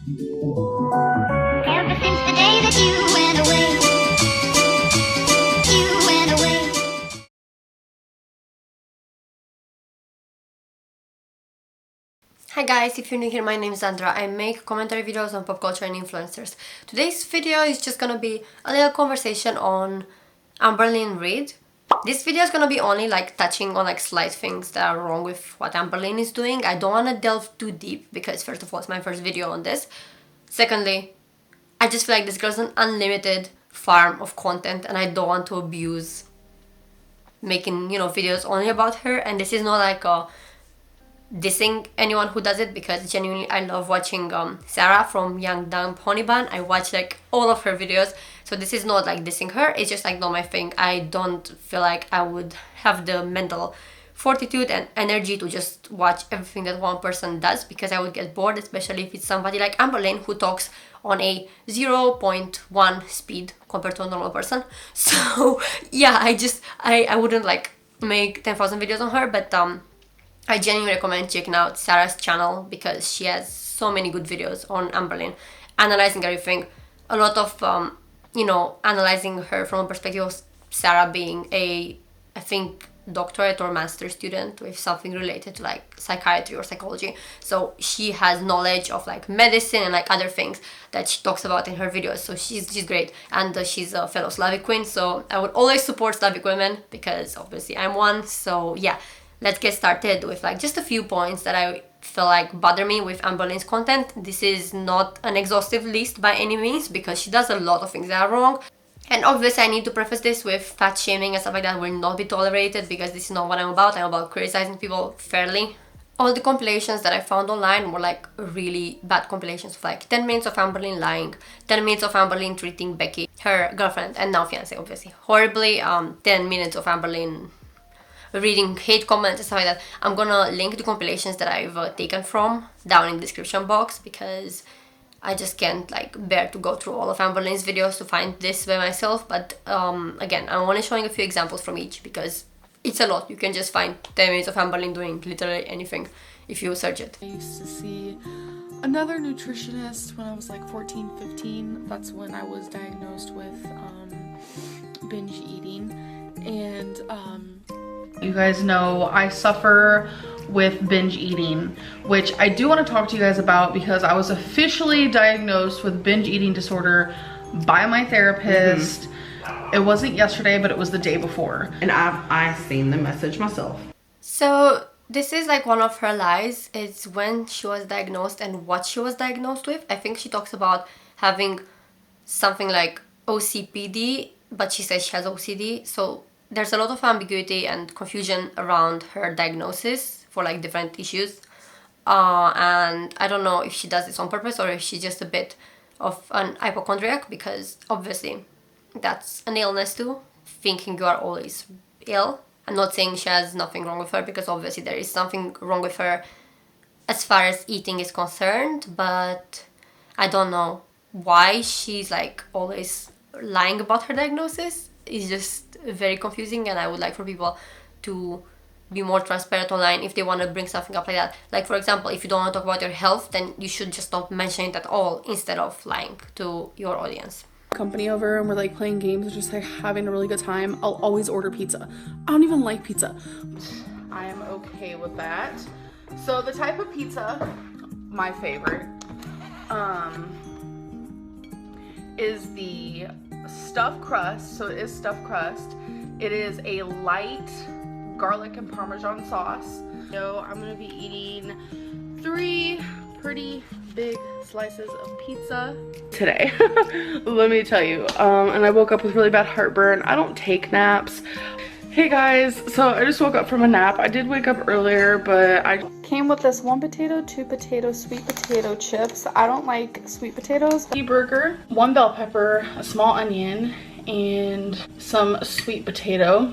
Ever since the day that you went away, you went away. Hi guys, if you're new here, my name is Andra. I make commentary videos on pop culture and influencers. Today's video is just gonna be a little conversation on Amberlynn Reid. This video is gonna be only like touching on like slight things that are wrong with what Amberlynn is doing. I don't wanna delve too deep because first of all, it's my first video on this. Secondly, I just feel like this girl's an unlimited farm of content and I don't want to abuse making, videos only about her. And this is not like a dissing anyone who does it, because genuinely I love watching Sarah from Young Dumb Honey Bun. I watch like all of her videos, so this is not like dissing her, it's just like not my thing. I don't feel like I would have the mental fortitude and energy to just watch everything that one person does, because I would get bored, especially if it's somebody like Amberlynn who talks on a 0.1 speed compared to a normal person. So yeah, I wouldn't like make 10,000 videos on her, but I genuinely recommend checking out Sarah's channel because she has so many good videos on Amberlynn, analyzing everything. A lot of, analyzing her from a perspective of Sarah being I think, doctorate or master student with something related to like psychiatry or psychology. So she has knowledge of like medicine and like other things that she talks about in her videos. So she's great, and she's a fellow Slavic queen. So I would always support Slavic women because obviously I'm one. So yeah. Let's get started with like just a few points that I feel like bother me with Amberlynn's content. This is not an exhaustive list by any means because she does a lot of things that are wrong. And obviously I need to preface this with fat shaming and stuff like that will not be tolerated because this is not what I'm about. I'm about criticizing people fairly. All the compilations that I found online were like really bad compilations of like 10 minutes of Amberlynn lying, 10 minutes of Amberlynn treating Becky, her girlfriend and now fiance obviously, horribly, 10 minutes of Amberlynn reading hate comments and stuff like that. I'm gonna link the compilations that I've taken from down in the description box because I just can't like bear to go through all of Amberlynn's videos to find this by myself. But again, I'm only showing a few examples from each because it's a lot. You can just find 10 minutes of Amberlynn doing literally anything if you search it. I used to see another nutritionist when I was like 14, 15. That's when I was diagnosed with binge eating. And you guys know I suffer with binge eating, which I do want to talk to you guys about because I was officially diagnosed with binge eating disorder by my therapist. It wasn't yesterday, but it was the day before. And I've seen the message myself. So this is like one of her lies. It's when she was diagnosed and what she was diagnosed with. I think she talks about having something like OCPD, but she says she has OCD. So there's a lot of ambiguity and confusion around her diagnosis for like different issues. And I don't know if she does this on purpose or if she's just a bit of an hypochondriac, because obviously that's an illness too, thinking you are always ill. I'm not saying she has nothing wrong with her because obviously there is something wrong with her as far as eating is concerned, but I don't know why she's like always lying about her diagnosis. It's just very confusing, and I would like for people to be more transparent online if they want to bring something up like that. Like for example, if you don't want to talk about your health, then you should just not mention it at all instead of lying to your audience. Company over and we're like playing games, just like having a really good time. I'll always order pizza. I don't even like pizza. I am okay with that. So the type of pizza, my favorite, is the stuffed crust. So it is stuffed crust. It is a light garlic and Parmesan sauce. So I'm gonna be eating 3 pretty big slices of pizza today. Let me tell you. And I woke up with really bad heartburn. I don't take naps. Hey guys, so I just woke up from a nap. I did wake up earlier, but I came with this 1 potato, 2 potato, sweet potato chips. I don't like sweet potatoes. Burger, 1 bell pepper, a small onion, and some sweet potato.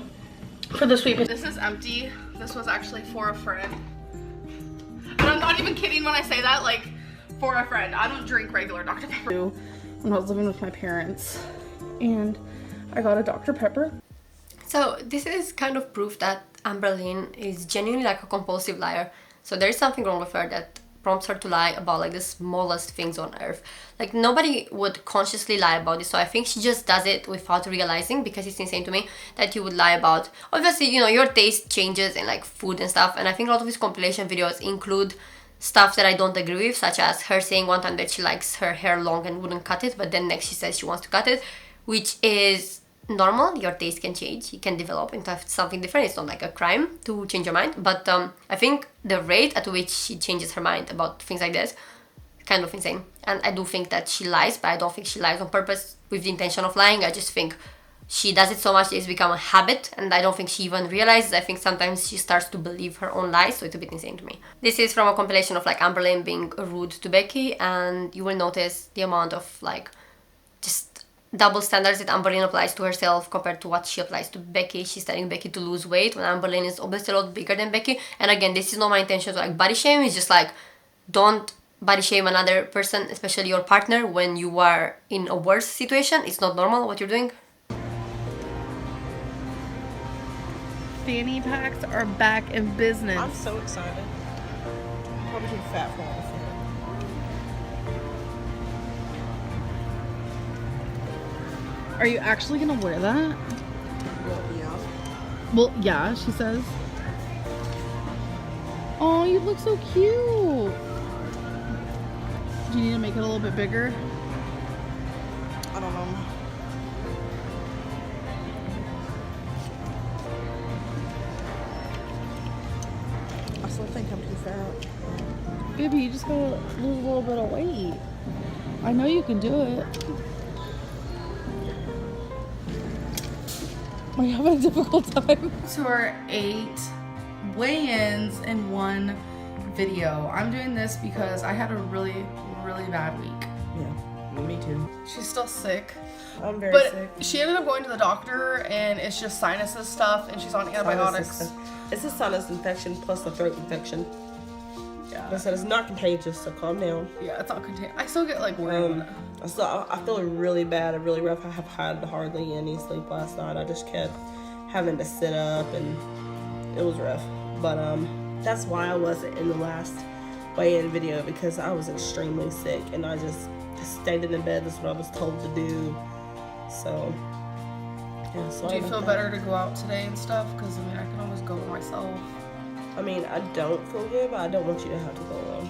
For the sweet potato, this is empty. This was actually for a friend. And I'm not even kidding when I say that, like, for a friend. I don't drink regular Dr. Pepper. When I was living with my parents, and I got a Dr. Pepper. So this is kind of proof that Amberlynn is genuinely like a compulsive liar. So there is something wrong with her that prompts her to lie about like the smallest things on earth. Like nobody would consciously lie about this, so I think she just does it without realizing, because it's insane to me that you would lie about, obviously, you know, your taste changes in like food and stuff, and I think a lot of these compilation videos include stuff that I don't agree with, such as her saying one time that she likes her hair long and wouldn't cut it, but then next she says she wants to cut it, which is normal. Your taste can change, you can develop into something different. It's not like a crime to change your mind, but I think the rate at which she changes her mind about things like this is kind of insane. And I do think that she lies, but I don't think she lies on purpose with the intention of lying. I just think she does it so much that it's become a habit, and I don't think she even realizes. I think sometimes she starts to believe her own lies, so it's a bit insane to me. This is from a compilation of like Amberlynn being rude to Becky, and you will notice the amount of like just double standards that Amberlynn applies to herself compared to what she applies to Becky. She's telling Becky to lose weight when Amberlynn is obviously a lot bigger than Becky. And again, this is not my intention to like body shame. It's just like, don't body shame another person, especially your partner, when you are in a worse situation. It's not normal what you're doing. Fanny packs are back in business. I'm so excited. Probably too fat for all of it. Are you actually gonna wear that? Well, yeah. Well, yeah, she says. Oh, you look so cute. Do you need to make it a little bit bigger? I don't know. I still think I'm too fat. Baby, you just gotta lose a little bit of weight. I know you can do it. Are you having a difficult time? To our 8 weigh-ins in one video. I'm doing this because I had a really bad week. Yeah, me too. She's still sick. I'm very But sick. she ended up going to the doctor, and it's just sinuses stuff, and she's on antibiotics. It's a sinus infection plus a throat infection. Yeah. They said it's not contagious, so calm down. Yeah, it's not contagious. I still get like weird. I feel really bad and really rough. I have had hardly any sleep last night. I just kept having to sit up, and it was rough. But that's why I wasn't in the last weigh-in video, because I was extremely sick, and I just stayed in the bed. That's what I was told to do. So yeah. Do you feel better to go out today and stuff? Because I mean, I can always go myself. I mean, I don't feel good, but I don't want you to have to go alone.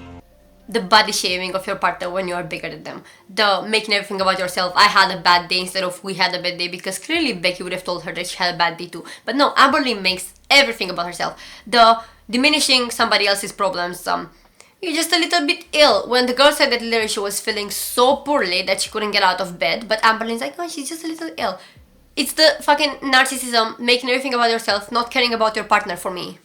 The body shaming of your partner when you are bigger than them. The making everything about yourself. I had a bad day instead of we had a bad day, because clearly Becky would have told her that she had a bad day too. But no, Amberlynn makes everything about herself. The diminishing somebody else's problems. You're just a little bit ill. When the girl said that literally she was feeling so poorly that she couldn't get out of bed, but Amberlynn's like, oh, she's just a little ill. It's the fucking narcissism, making everything about yourself, not caring about your partner for me.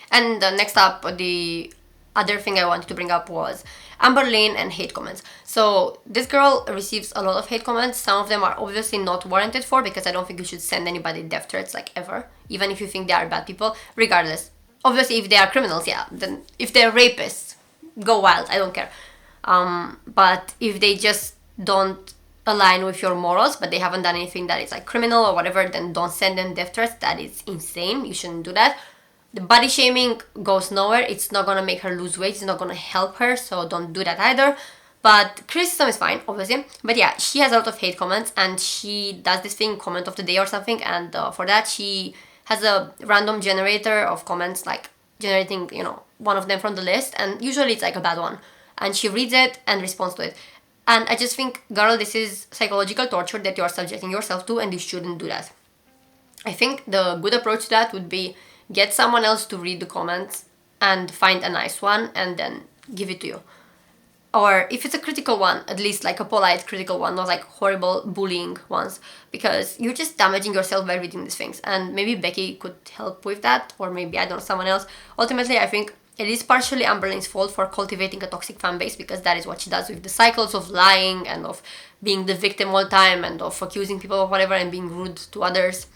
And next up, the other thing I wanted to bring up was Amberlynn and hate comments. So this girl receives a lot of hate comments. Some of them are obviously not warranted for, because I don't think you should send anybody death threats, like, ever, even if you think they are bad people. Regardless, obviously if they are criminals, yeah, then if they're rapists, go wild, I don't care. But if they just don't align with your morals, but they haven't done anything that is like criminal or whatever, then don't send them death threats. That is insane. You shouldn't do that. The body shaming goes nowhere. It's not gonna make her lose weight. It's not gonna help her, so don't do that either. But criticism is fine, obviously. But yeah, she has a lot of hate comments, and she does this thing, comment of the day or something, and for that she has a random generator of comments, like generating, you know, one of them from the list, and usually it's like a bad one. And she reads it and responds to it. And I just think, girl, this is psychological torture that you are subjecting yourself to, and you shouldn't do that. I think the good approach to that would be get someone else to read the comments and find a nice one and then give it to you. Or if it's a critical one, at least like a polite critical one, not like horrible bullying ones, because you're just damaging yourself by reading these things. And maybe Becky could help with that, or maybe, I don't know, someone else. Ultimately, I think it is partially Amberlynn's fault for cultivating a toxic fan base, because that is what she does with the cycles of lying and of being the victim all the time and of accusing people of whatever and being rude to others.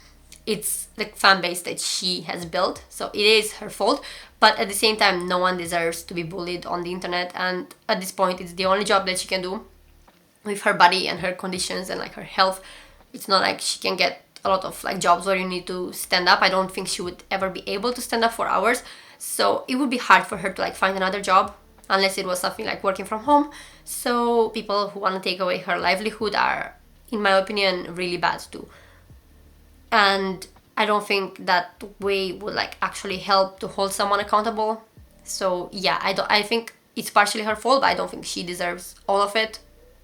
It's the fan base that she has built, so it is her fault. But at the same time, no one deserves to be bullied on the internet, and at this point it's the only job that she can do with her body and her conditions and like her health. It's not like she can get a lot of like jobs where you need to stand up. I don't think she would ever be able to stand up for hours, so it would be hard for her to like find another job. unless it was something like working from home. So people who want to take away her livelihood are, in my opinion, really bad too. And I don't think that way would like actually help to hold someone accountable. So yeah, I think it's partially her fault, but I don't think she deserves all of it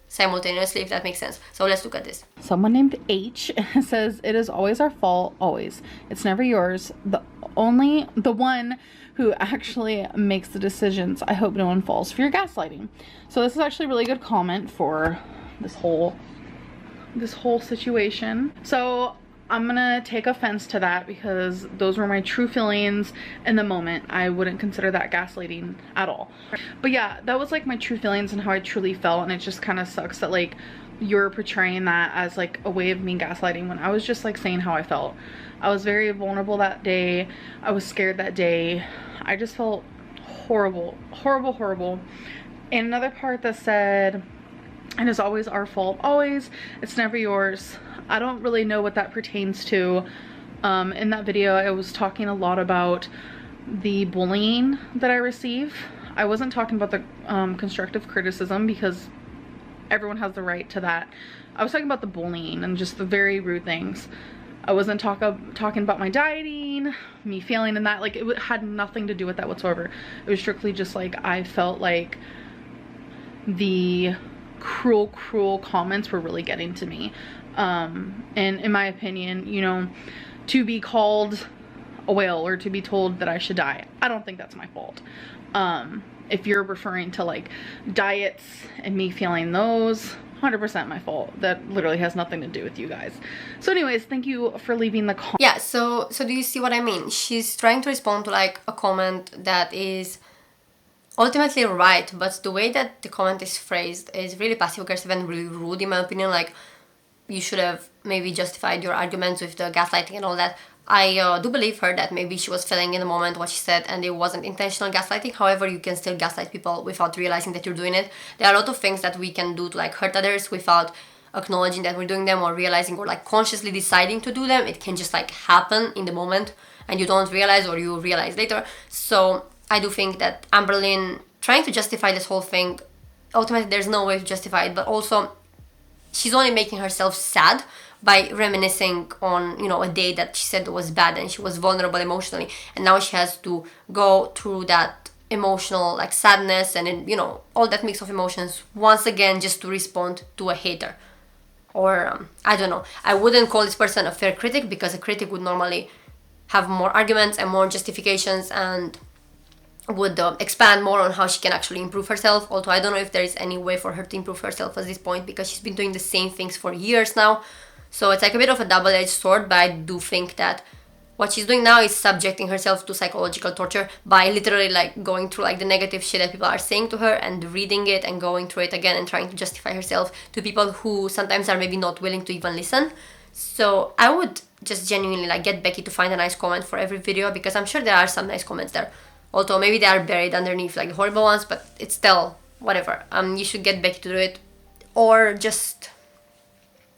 simultaneously, if that makes sense. So let's look at this. Someone named H says, it is always our fault, always. It's never yours. The one who actually makes the decisions. I hope no one falls for your gaslighting. So this is actually a really good comment for this whole situation. So I'm gonna take offense to that because those were my true feelings in the moment. I wouldn't consider that gaslighting at all. But yeah, that was like my true feelings and how I truly felt, and it just kind of sucks that like you're portraying that as like a way of me gaslighting when I was just like saying how I felt. I was very vulnerable that day. I was scared that day. I just felt horrible, horrible, horrible. And another part that said, and it's always our fault, always, it's never yours. I don't really know what that pertains to. In that video, I was talking a lot about the bullying that I receive. I wasn't talking about the constructive criticism because everyone has the right to that. I was talking about the bullying and just the very rude things. I wasn't talking about my dieting, me failing in that. Like, it had nothing to do with that whatsoever. It was strictly just like I felt like the cruel comments were really getting to me. And in my opinion, you know, to be called a whale or to be told that I should die, I don't think that's my fault. If you're referring to like diets and me feeling those, 100% my fault. That literally has nothing to do with you guys. So anyways, thank you for leaving the comment. Yeah, so do you see what I mean? She's trying to respond to like a comment that is ultimately right, but the way that the comment is phrased is really passive aggressive and really rude, in my opinion. Like, you should have maybe justified your arguments with the gaslighting and all that. I do believe her that maybe she was feeling in the moment what she said and it wasn't intentional gaslighting. However, you can still gaslight people without realizing that you're doing it. There are a lot of things that we can do to like hurt others without acknowledging that we're doing them or realizing or like consciously deciding to do them. It can just like happen in the moment and you don't realize, or you realize later. So I do think that Amberlynn trying to justify this whole thing, ultimately there's no way to justify it, but also she's only making herself sad by reminiscing on, you know, a day that she said was bad and she was vulnerable emotionally, and now she has to go through that emotional like sadness and, you know, all that mix of emotions once again just to respond to a hater. Or I don't know, I wouldn't call this person a fair critic, because a critic would normally have more arguments and more justifications and would expand more on how she can actually improve herself. Although I don't know if there is any way for her to improve herself at this point, because she's been doing the same things for years now. So it's like a bit of a double-edged sword, but I do think that what she's doing now is subjecting herself to psychological torture by literally like going through like the negative shit that people are saying to her and reading it and going through it again and trying to justify herself to people who sometimes are maybe not willing to even listen. So I would just genuinely like get Becky to find a nice comment for every video, because I'm sure there are some nice comments there. Although maybe they are buried underneath like the horrible ones, but it's still whatever. You should get Becky to do it, or just,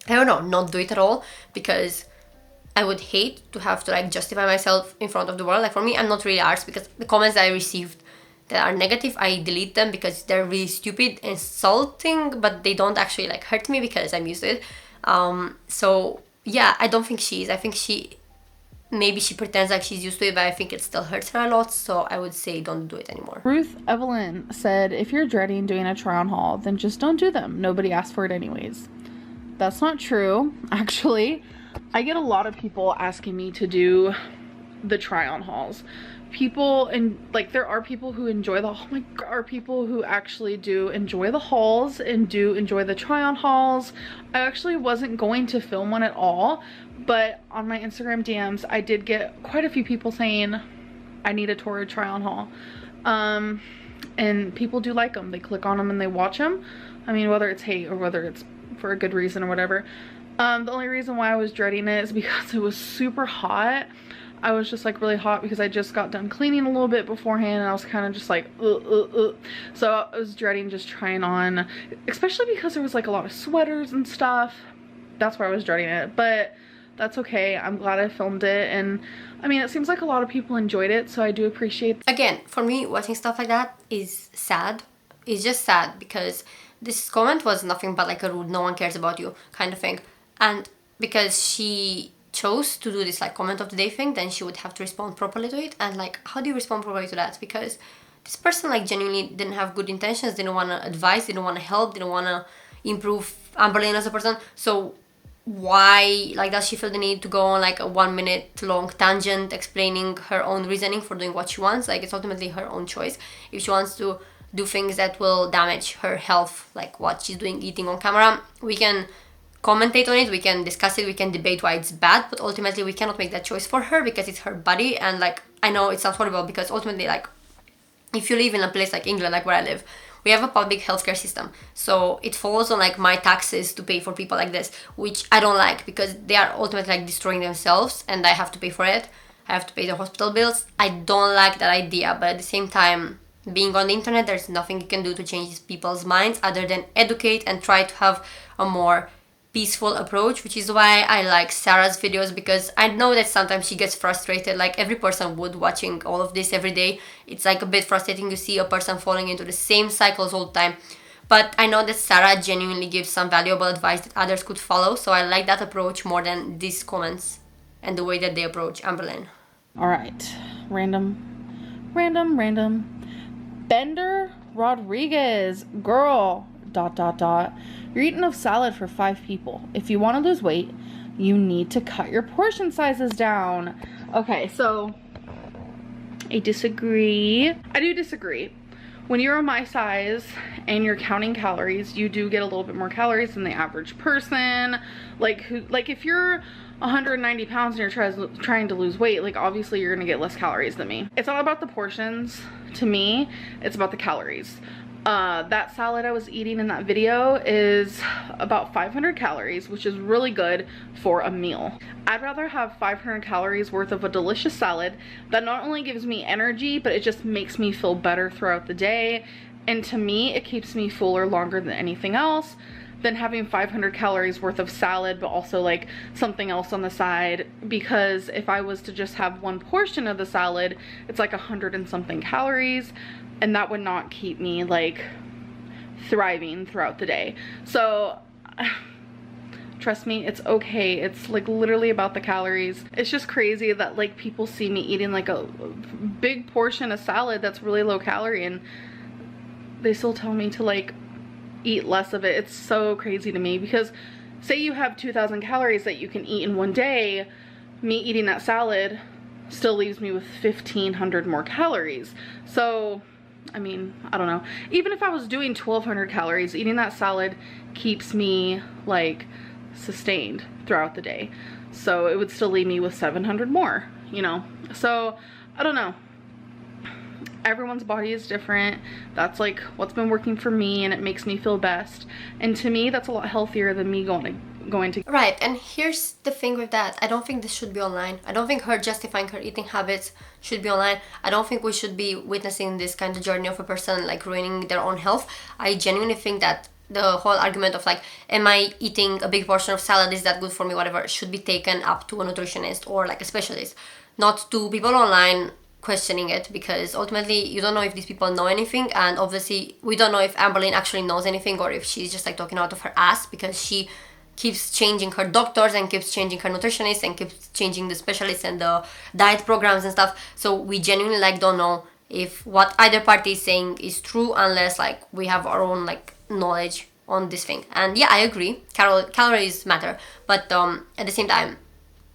I don't know, not do it at all, because I would hate to have to like justify myself in front of the world. Like, for me, I'm not really arsed, because the comments that I received that are negative, I delete them because they're really stupid, insulting, but they don't actually like hurt me because I'm used to it. So yeah, I don't think she is. I think maybe she pretends like she's used to it, but I think it still hurts her a lot, so I would say don't do it anymore. Ruth Evelyn said, if you're dreading doing a try on haul, then just don't do them. Nobody asked for it anyways. That's not true, actually. I get a lot of people asking me to do the try on hauls. People, and like, there are people who enjoy are people who actually do enjoy the hauls and do enjoy the try on hauls. I actually wasn't going to film one at all, but on my Instagram DMs, I did get quite a few people saying I need a Torrid try on haul. And people do like them. They click on them and they watch them. I mean, whether it's hate or whether it's for a good reason or whatever. The only reason why I was dreading it is because it was super hot. I was just like really hot because I just got done cleaning a little bit beforehand, and I was kind of just like so I was dreading just trying on, especially because there was like a lot of sweaters and stuff. That's why I was dreading it. But that's okay. I'm glad I filmed it, and I mean, it seems like a lot of people enjoyed it, so I do appreciate that. Again, for me, watching stuff like that is sad. It's just sad because this comment was nothing but like a rude, no one cares about you kind of thing. And because she chose to do this like comment of the day thing, then she would have to respond properly to it. And like, how do you respond properly to that? Because this person like genuinely didn't have good intentions, didn't want to advise, didn't want to help, didn't want to improve Amberlynn as a person. So why like does she feel the need to go on like a 1 minute long tangent explaining her own reasoning for doing what she wants? Like, it's ultimately her own choice. If she wants to do things that will damage her health, like what she's doing, eating on camera, we can commentate on it, we can discuss it, we can debate why it's bad, but ultimately we cannot make that choice for her because it's her body. And like, I know it sounds horrible because ultimately, like, if you live in a place like England, like where I live, we have a public healthcare system, so it falls on like my taxes to pay for people like this, which I don't like because they are ultimately like destroying themselves and I have to pay for it. I have to pay the hospital bills. I don't like that idea, but at the same time, being on the internet, there's nothing you can do to change people's minds other than educate and try to have a more peaceful approach, which is why I like Sarah's videos, because I know that sometimes she gets frustrated, like every person would, watching all of this every day. It's like a bit frustrating to see a person falling into the same cycles all the time. But I know that Sarah genuinely gives some valuable advice that others could follow, so I like that approach more than these comments and the way that they approach Amberlynn. All right, random. Bender Rodriguez, girl, ... You're eating enough salad for 5 people. If you want to lose weight, you need to cut your portion sizes down. Okay, so I disagree. I do disagree. When you're my size and you're counting calories, you do get a little bit more calories than the average person. Like if you're 190 pounds and you're trying to lose weight, like obviously you're gonna get less calories than me. It's not about the portions to me, it's about the calories. That salad I was eating in that video is about 500 calories, which is really good for a meal. I'd rather have 500 calories worth of a delicious salad that not only gives me energy, but it just makes me feel better throughout the day. And to me, it keeps me fuller longer than anything else, than having 500 calories worth of salad, but also like something else on the side. Because if I was to just have one portion of the salad, it's like 100 and something calories. And that would not keep me like thriving throughout the day. So trust me, it's okay. It's like literally about the calories. It's just crazy that like people see me eating like a big portion of salad that's really low calorie and they still tell me to like eat less of it. It's so crazy to me because say you have 2,000 calories that you can eat in one day, me eating that salad still leaves me with 1,500 more calories. So I mean, I don't know. Even if I was doing 1,200 calories, eating that salad keeps me like sustained throughout the day. So it would still leave me with 700 more, you know? So I don't know. Everyone's body is different. That's like what's been working for me and it makes me feel best. And to me, that's a lot healthier than me going to Right, and here's the thing with that. I don't think this should be online. I don't think her justifying her eating habits should be online. I don't think we should be witnessing this kind of journey of a person like ruining their own health. I genuinely think that the whole argument of like, am I eating a big portion of salad, is that good for me, whatever, should be taken up to a nutritionist or like a specialist, not to people online questioning it, because ultimately you don't know if these people know anything, and obviously we don't know if Amberlynn actually knows anything or if she's just like talking out of her ass, because she keeps changing her doctors and keeps changing her nutritionists and keeps changing the specialists and the diet programs and stuff. So we genuinely like don't know if what either party is saying is true unless like we have our own like knowledge on this thing. And yeah, I agree, calories matter, but at the same time,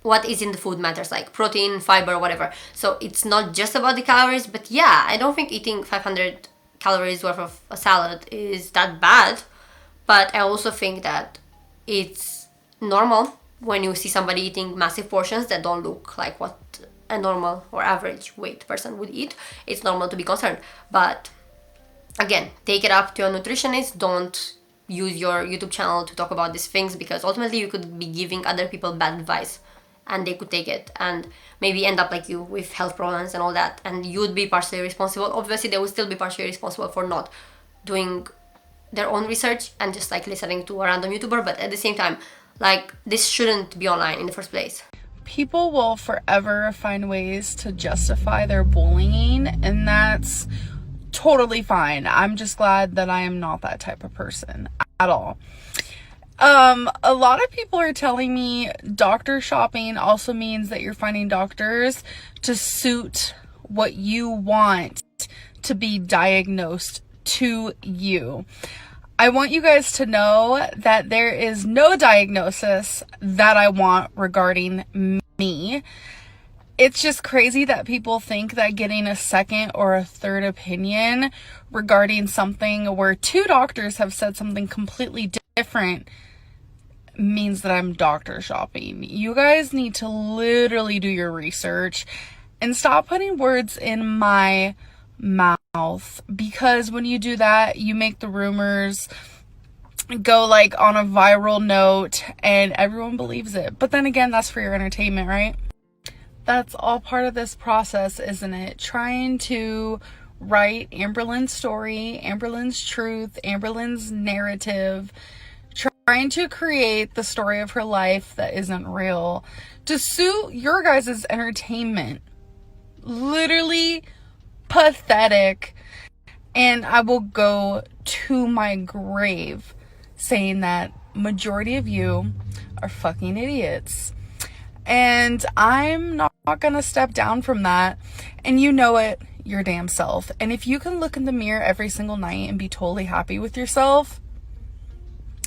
what is in the food matters, like protein, fiber, whatever. So it's not just about the calories, but yeah, I don't think eating 500 calories worth of a salad is that bad, but I also think that it's normal when you see somebody eating massive portions that don't look like what a normal or average weight person would eat. It's normal to be concerned, but again, take it up to a nutritionist. Don't use your YouTube channel to talk about these things, because ultimately you could be giving other people bad advice and they could take it and maybe end up like you with health problems and all that, and you'd be partially responsible. Obviously they would still be partially responsible for not doing their own research and just like listening to a random YouTuber, but at the same time, Like, this shouldn't be online in the first place. People will forever find ways to justify their bullying, and that's totally fine. I'm just glad that I am not that type of person at all. A lot of people are telling me doctor shopping also means that you're finding doctors to suit what you want to be diagnosed to you. I want you guys to know that there is no diagnosis that I want regarding me. It's just crazy that people think that getting a second or a third opinion regarding something where two doctors have said something completely different means that I'm doctor shopping. You guys need to literally do your research and stop putting words in my mouth, because when you do that, you make the rumors go like on a viral note and everyone believes it. But then again, that's for your entertainment, right? That's all part of this process, isn't it? Trying to write Amberlynn's story, Amberlynn's truth, Amberlynn's narrative, trying to create the story of her life that isn't real to suit your guys' entertainment. Literally pathetic. And I will go to my grave saying that majority of you are fucking idiots. And I'm not gonna step down from that. And you know it, your damn self. And if you can look in the mirror every single night and be totally happy with yourself,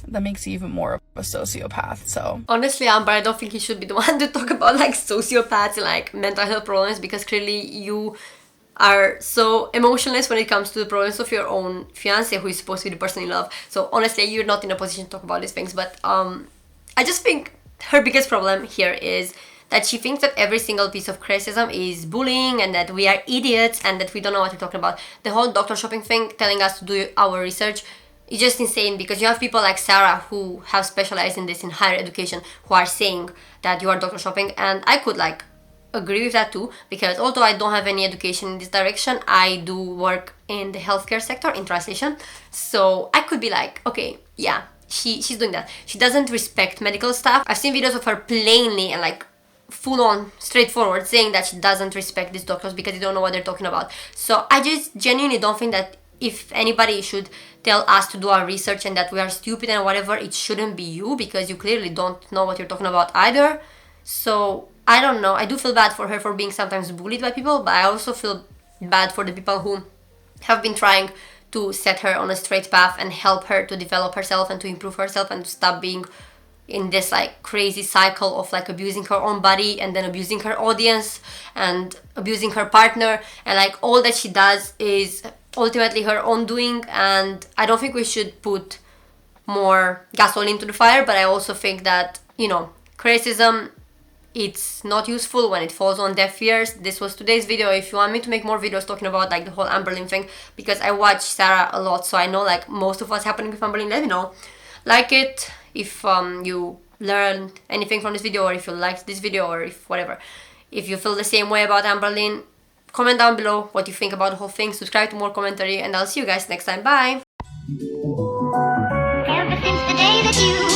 that makes you even more of a sociopath. So honestly, Amber, I don't think you should be the one to talk about like sociopaths and like mental health problems, because clearly you are so emotionless when it comes to the problems of your own fiance, who is supposed to be the person you love. So honestly, you're not in a position to talk about these things. But I just think her biggest problem here is that she thinks that every single piece of criticism is bullying and that we are idiots and that we don't know what we're talking about. The whole doctor shopping thing, telling us to do our research, is just insane, because you have people like Sarah who have specialized in this in higher education who are saying that you are doctor shopping, and I could like agree with that too, because although I don't have any education in this direction, I do work in the healthcare sector in translation, so I could be like, okay, yeah, she's doing that. She doesn't respect medical staff. I've seen videos of her plainly and like full on straightforward saying that she doesn't respect these doctors because they don't know what they're talking about. So I just genuinely don't think that if anybody should tell us to do our research and that we are stupid and whatever, it shouldn't be you, because you clearly don't know what you're talking about either. So I don't know, I do feel bad for her for being sometimes bullied by people, but I also feel bad for the people who have been trying to set her on a straight path and help her to develop herself and to improve herself and to stop being in this like crazy cycle of like abusing her own body and then abusing her audience and abusing her partner, and like all that she does is ultimately her own doing. And I don't think we should put more gasoline to the fire, but I also think that, you know, criticism, it's not useful when it falls on deaf ears. This was today's video. If you want me to make more videos talking about like the whole Amberlynn thing, because I watch Sarah a lot, so I know like most of what's happening with Amberlynn, let me know. Like it if you learned anything from this video, or if you liked this video, or if whatever. If you feel the same way about Amberlynn, comment down below what you think about the whole thing. Subscribe to more commentary, and I'll see you guys next time. Bye! Ever since the day that you